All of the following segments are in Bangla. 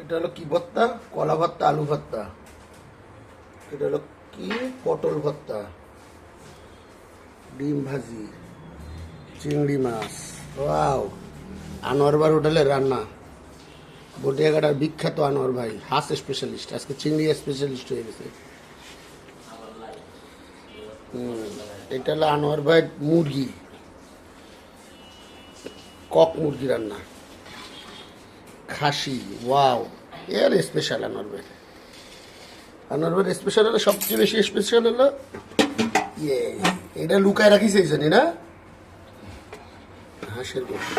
এটা হলো কি ভর্তা? কলা ভর্তা, আলু ভর্তা। এটা হলো কি? পটল ভর্তা, ডিম ভাজি, চিংড়ি মাছ। ওয়াও! আনোয়ারবার হোটেলের রান্না। বটিয়াঘাটার বিখ্যাত আনোয়ার ভাই হাঁস স্পেশালিস্ট, আজকে চিংড়ি স্পেশালিস্ট হয়ে গেছে। এটা হলো আনোয়ার ভাই মুরগি, কক মুরগি রান্না, খাসি। ওয়াও! এর স্পেশাল আনোয়ার ভাই। আনোয়ার ভাইয়ের স্পেশাল হলো, সবচেয়ে বেশি স্পেশাল হলো এটা লুকায় রাখিস এই জানি না, হাঁসের গোস্ত।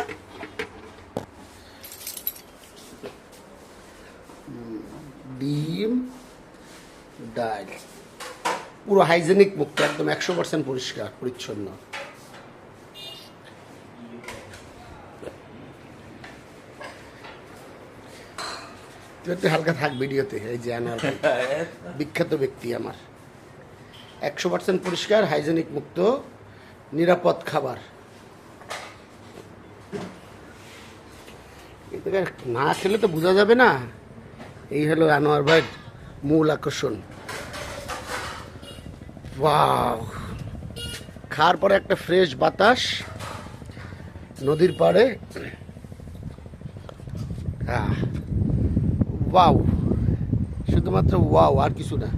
ডিম, ডাল, পুরো হাইজেনিক মুক্ত, একদম 100% পরিষ্কার পরিচ্ছন্ন। তুই একটু হালকা থাক ভিডিওতে। এই যে আনোয়ার ভাই, বিখ্যাত ব্যক্তি আমার, 100% পরিষ্কার, হাইজেনিক মুক্ত, নিরাপদ খাবার। এটাকে না খেলে তো বোঝা যাবে না। এই হলো আনোয়ার ভাইয়ের মূল আকর্ষণ। ওয়াও! খাওয়ার পরে একটা ফ্রেশ বাতাস নদীর পাড়ে। ওয়াও! শুধুমাত্র ওয়াও, আর কিছু না।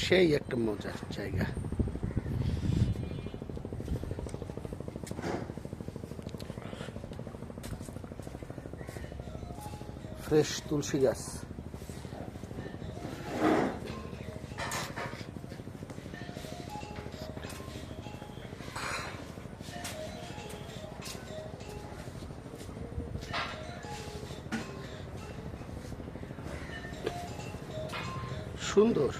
সেই একটা মজার জায়গা। ফ্রেশ তুলসী গাছ। সুন্দর।